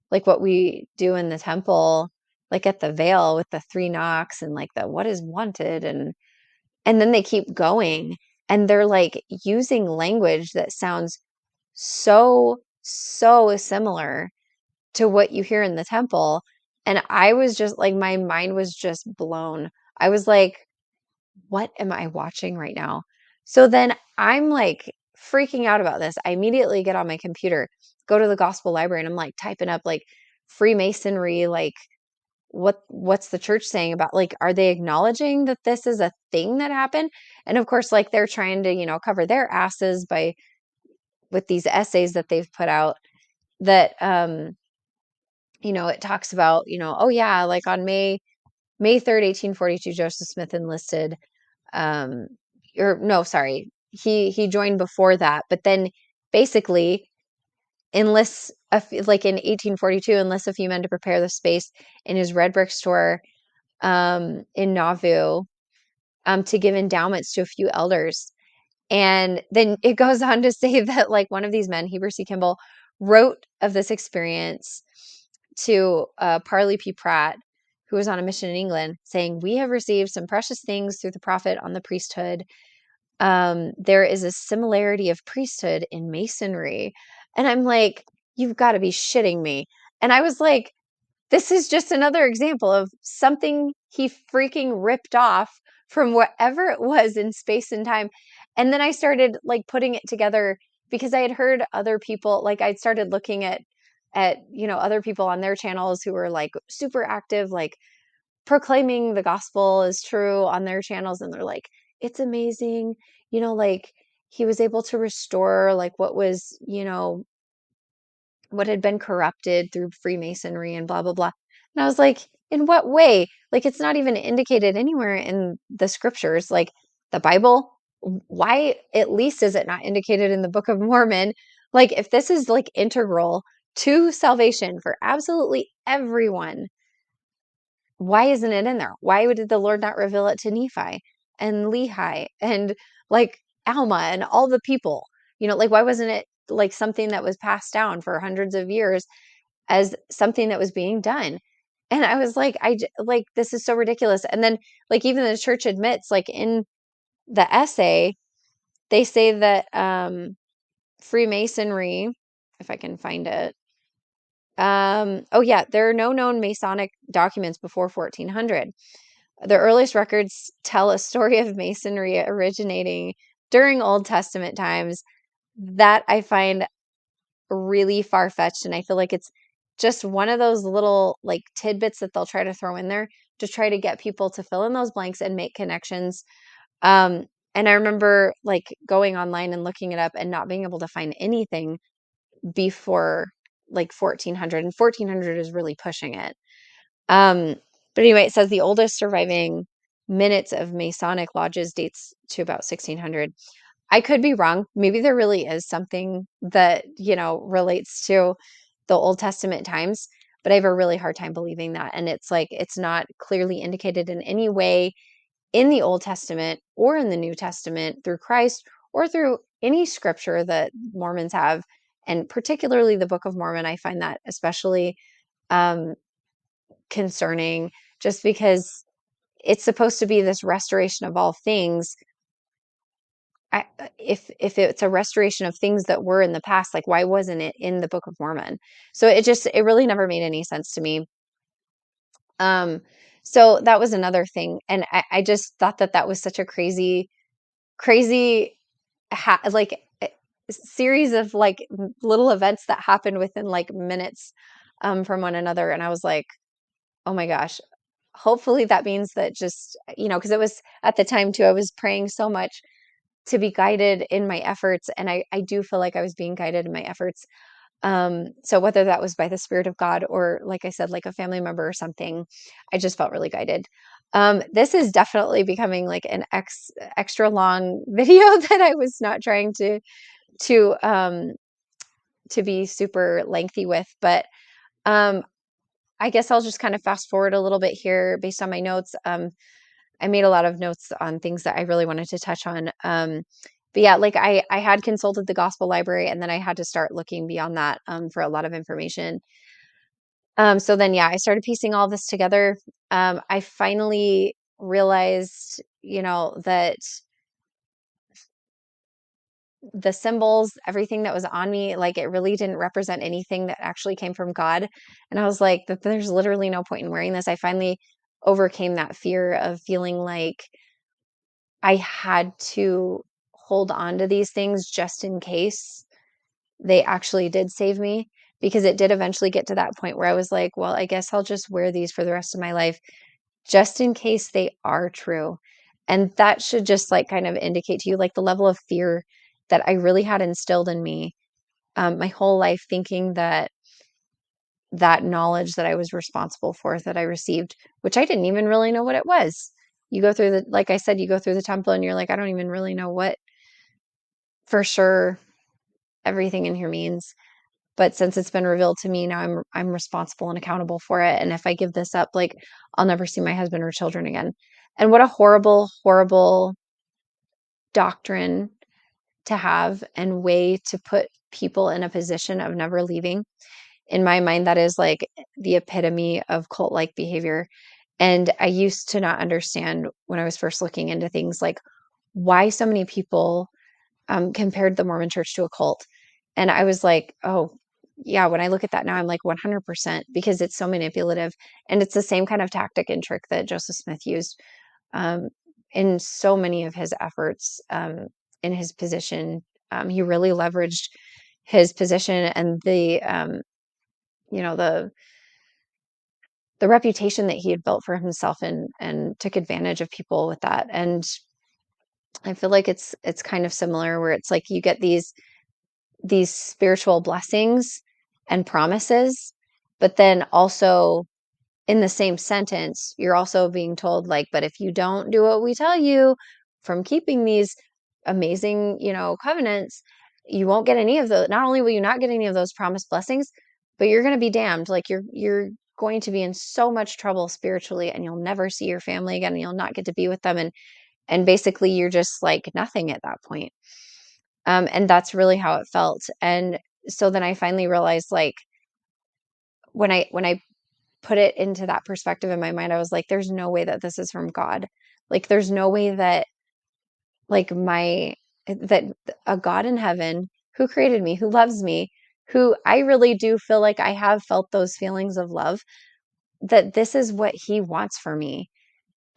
like what we do in the temple, like at the veil with the three knocks and like the what is wanted. And then they keep going, and they're like using language that sounds so similar to what you hear in the temple. And I was just like, my mind was just blown. I was like, what am I watching right now? So then I'm like freaking out about this. I immediately get on my computer, go to the gospel library, and I'm like typing up like Freemasonry, like what's the church saying about, like, are they acknowledging that this is a thing that happened? And of course, like they're trying to, cover their asses by with these essays that they've put out that it talks about, oh yeah, like on May 3rd, 1842, Joseph Smith enlisted, um, or no, sorry, he joined before that, but then basically like in 1842, enlists a few men to prepare the space in his red brick store, in Nauvoo, to give endowments to a few elders. And then it goes on to say that like one of these men, Heber C. Kimball, wrote of this experience to Parley P. Pratt, who was on a mission in England, saying, "We have received some precious things through the prophet on the priesthood. There is a similarity of priesthood in Masonry." And I'm like, you've got to be shitting me. And I was like, this is just another example of something he freaking ripped off from wherever it was in space and time. And then I started like putting it together because I had heard other people, like I'd started looking at other people on their channels who were like super active, like proclaiming the gospel is true on their channels, and they're like, it's amazing, like he was able to restore like what had been corrupted through Freemasonry and blah, blah, blah. And I was like, in what way? Like, it's not even indicated anywhere in the scriptures, like the Bible. Why, at least, is it not indicated in the Book of Mormon? Like, if this is like integral to salvation for absolutely everyone, why isn't it in there? Why did the Lord not reveal it to Nephi and Lehi and like Alma and all the people? Like, why wasn't it like something that was passed down for hundreds of years as something that was being done? And I was like, like, this is so ridiculous. And then, like, even the church admits, like, in the essay, they say that Freemasonry, if I can find it, oh, yeah, there are no known Masonic documents before 1400. The earliest records tell a story of Masonry originating during Old Testament times that I find really far-fetched. And I feel like it's just one of those little like tidbits that they'll try to throw in there to try to get people to fill in those blanks and make connections. Um, and I remember like going online and looking it up and not being able to find anything before like 1400, and 1400 is really pushing it. Um, but anyway, it says the oldest surviving minutes of Masonic lodges dates to about 1600. I could be wrong. Maybe there really is something that, relates to the Old Testament times, but I have a really hard time believing that. And it's like, it's not clearly indicated in any way in the Old Testament or in the New Testament through Christ or through any scripture that Mormons have. And particularly the Book of Mormon, I find that especially um, concerning, just because it's supposed to be this restoration of all things. If it's a restoration of things that were in the past, like why wasn't it in the Book of Mormon? So it really never made any sense to me. Um, so that was another thing, and I just thought that that was such a crazy like series of like little events that happened within like minutes from one another, and I was like, oh my gosh. Hopefully that means that just, because it was at the time too, I was praying so much to be guided in my efforts. And I do feel like I was being guided in my efforts. So whether that was by the Spirit of God or, like I said, like a family member or something, I just felt really guided. This is definitely becoming like an extra long video that I was not trying to, um, to be super lengthy with, but, um, I guess I'll just kind of fast forward a little bit here based on my notes. I made a lot of notes on things that I really wanted to touch on. But yeah, like I had consulted the gospel library, and then I had to start looking beyond that for a lot of information. So then, yeah, I started piecing all this together. I finally realized, that the symbols, everything that was on me, like it really didn't represent anything that actually came from God. And I was like, that there's literally no point in wearing this. I finally overcame that fear of feeling like I had to hold on to these things just in case they actually did save me, because it did eventually get to that point where I was like, well, I guess I'll just wear these for the rest of my life just in case they are true. And that should just like kind of indicate to you like the level of fear that I really had instilled in me my whole life, thinking that that knowledge that I was responsible for, that I received, which I didn't even really know what it was. You go through like I said, you go through the temple and you're like, I don't even really know what for sure everything in here means. but since it's been revealed to me, now I'm responsible and accountable for it. And if I give this up, like, I'll never see my husband or children again. And what a horrible, horrible doctrine to have and way to put people in a position of never leaving. In my mind, that is like the epitome of cult-like behavior. And I used to not understand when I was first looking into things, like why so many people compared the Mormon church to a cult. And I was like, oh, yeah, when I look at that now, I'm like 100% because it's so manipulative. And it's the same kind of tactic and trick that Joseph Smith used um, in so many of his efforts in his position. He really leveraged his position and you know, the reputation that he had built for himself and took advantage of people with that. And I feel like it's kind of similar where it's like you get these spiritual blessings and promises, but then also in the same sentence, you're also being told, like, but if you don't do what we tell you from keeping these amazing, covenants, you won't get any of those. Not only will you not get any of those promised blessings, but you're going to be damned. Like you're going to be in so much trouble spiritually and you'll never see your family again and you'll not get to be with them. And basically you're just like nothing at that point. And that's really how it felt. And so then I finally realized, like, when I put it into that perspective in my mind, I was like, there's no way that this is from God. Like, there's no way that, like, that a God in heaven who created me, who loves me, who I really do feel like I have felt those feelings of love, that this is what he wants for me.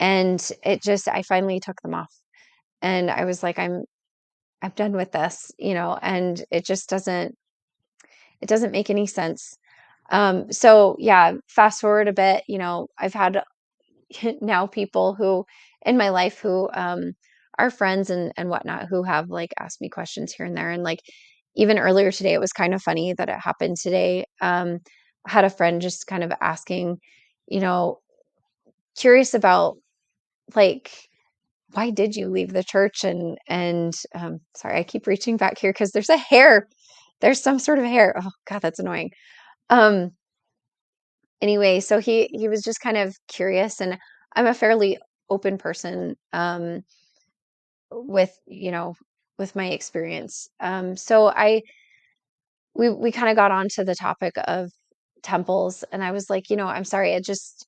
And I finally took them off. And I was like, I'm done with this, and it doesn't make any sense. So yeah, fast forward a bit, I've had now people who in my life who are friends and whatnot who have like asked me questions here and there. And like even earlier today, it was kind of funny that it happened today. I had a friend just kind of asking, you know, curious about like why did you leave the church? And sorry, I keep reaching back here because there's a hair. There's some sort of hair. Oh God, that's annoying. Um, anyway, so he was just kind of curious, and I'm a fairly open person with with my experience. So we kind of got onto the topic of temples, and I was like, I'm sorry, I just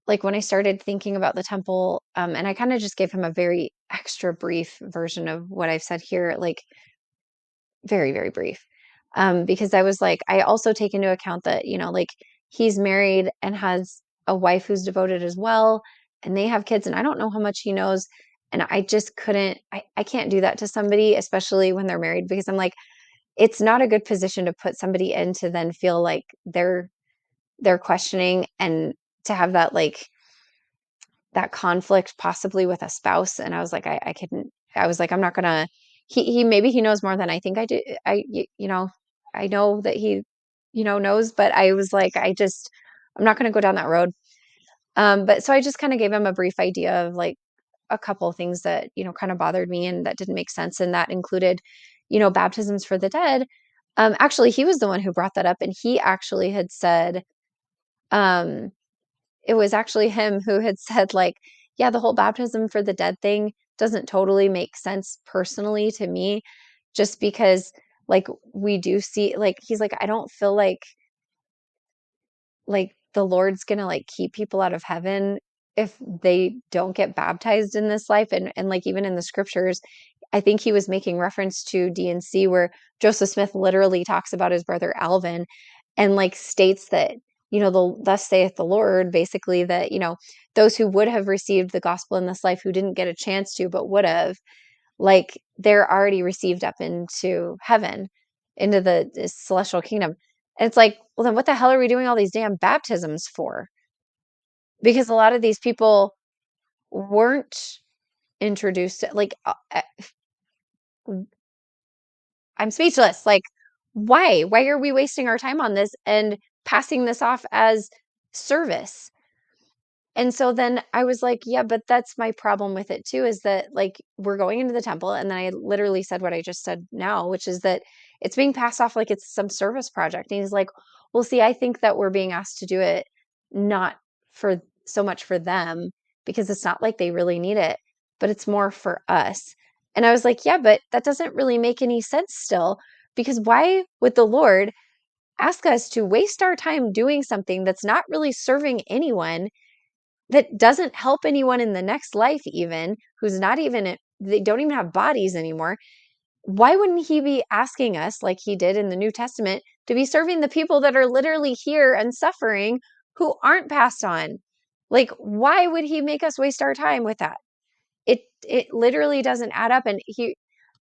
like when I started thinking about the temple, and I kind of just gave him a very extra brief version of what I've said here, like very, very brief. Because I was like, I also take into account that, like he's married and has a wife who's devoted as well, and they have kids, and I don't know how much he knows. And I just I can't do that to somebody, especially when they're married, because I'm like, it's not a good position to put somebody in to then feel like they're questioning and to have that like that conflict possibly with a spouse. And I was like, I couldn't, I was like, I'm not gonna, maybe he knows more than I think I do. I know that he, knows, but I was like, I'm not going to go down that road. But so I just kind of gave him a brief idea of like a couple of things that, kind of bothered me and that didn't make sense. And that included, baptisms for the dead. Actually, he was the one who brought that up. And he actually had said, um, it was actually him who had said, like, yeah, the whole baptism for the dead thing doesn't totally make sense personally to me, just because, like, we do see, like, he's like, I don't feel like the Lord's gonna like keep people out of heaven if they don't get baptized in this life. And like even in the scriptures, I think he was making reference to D&C where Joseph Smith literally talks about his brother Alvin and like states that, the thus saith the Lord, basically that, those who would have received the gospel in this life who didn't get a chance to, but would have, like they're already received up into heaven, into the celestial kingdom. And it's like, well, then what the hell are we doing all these damn baptisms for? Because a lot of these people weren't introduced to, like, I'm speechless. Like, why? Why are we wasting our time on this and passing this off as service? And so then I was like, yeah, but that's my problem with it too, is that like we're going into the temple. And then I literally said what I just said now, which is that It's being passed off like it's some service project. And he's like, well, see, I think that we're being asked to do it not for so much for them, because it's not like they really need it, but it's more for us. And I was like, yeah, but that doesn't really make any sense still, because why would the Lord ask us to waste our time doing something that's not really serving anyone, that doesn't help anyone in the next life, even who's not even, they don't even have bodies anymore? Why wouldn't he be asking us, like he did in the New Testament, to be serving the people that are literally here and suffering, who aren't passed on? Like, why would he make us waste our time with that? It literally doesn't add up. And he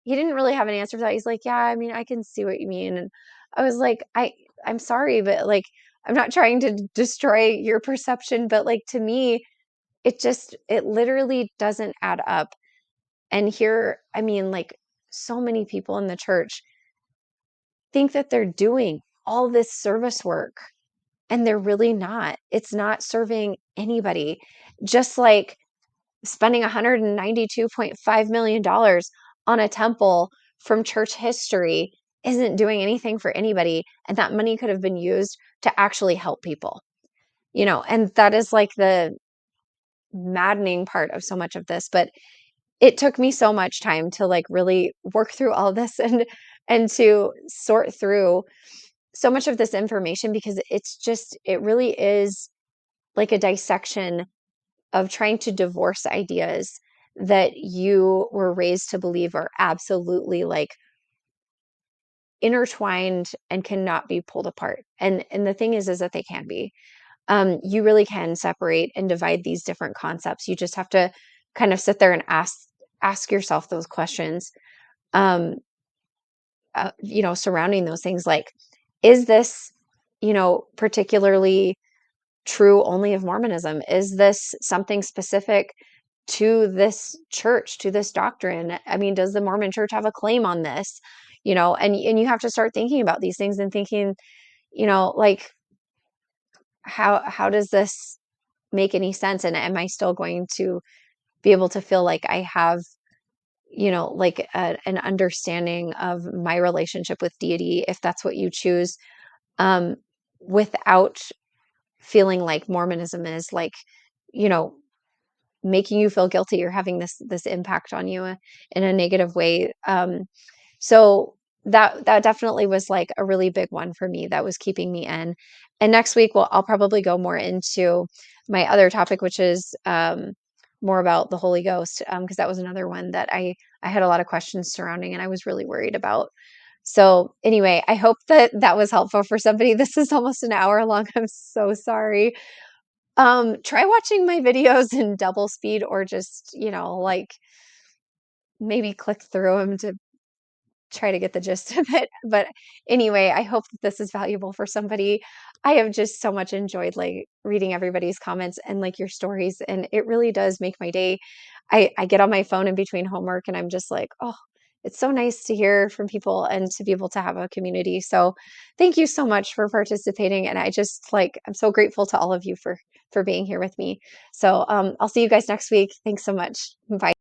didn't really have an answer for that. He's like, yeah, I mean, I can see what you mean. And I was like, I'm sorry, but like, I'm not trying to destroy your perception, but like, to me, it literally doesn't add up. And here, I mean, like, so many people in the church think that they're doing all this service work, and they're really not. It's not serving anybody. Just like spending $192.5 million on a temple from church history isn't doing anything for anybody. And that money could have been used to actually help people, and that is like the maddening part of so much of this. But it took me so much time to like really work through all this, and to sort through so much of this information, because it really is like a dissection of trying to divorce ideas that you were raised to believe are absolutely like intertwined and cannot be pulled apart. And the thing is that they can be. You really can separate and divide these different concepts. You just have to kind of sit there and ask yourself those questions, um, surrounding those things. Like, is this, particularly true only of Mormonism? Is this something specific to this church, to this doctrine? I mean, does the Mormon church have a claim on this? And you have to start thinking about these things and thinking, like, how does this make any sense? And am I still going to be able to feel like I have, like an understanding of my relationship with deity, if that's what you choose, um, without feeling like Mormonism is like, you know, making you feel guilty or having this impact on you in a negative way. So that definitely was like a really big one for me that was keeping me in. And next week, I'll probably go more into my other topic, which is more about the Holy Ghost, because that was another one that I had a lot of questions surrounding, and I was really worried about. So anyway, I hope that that was helpful for somebody. This is almost an hour long. I'm so sorry. Try watching my videos in double speed, or just, like, maybe click through them to try to get the gist of it. But anyway, I hope that this is valuable for somebody. I have just so much enjoyed like reading everybody's comments and like your stories, and it really does make my day. I get on my phone in between homework, and I'm just like, oh, it's so nice to hear from people and to be able to have a community. So thank you so much for participating. And I just like, I'm so grateful to all of you for being here with me. So I'll see you guys next week. Thanks so much. Bye.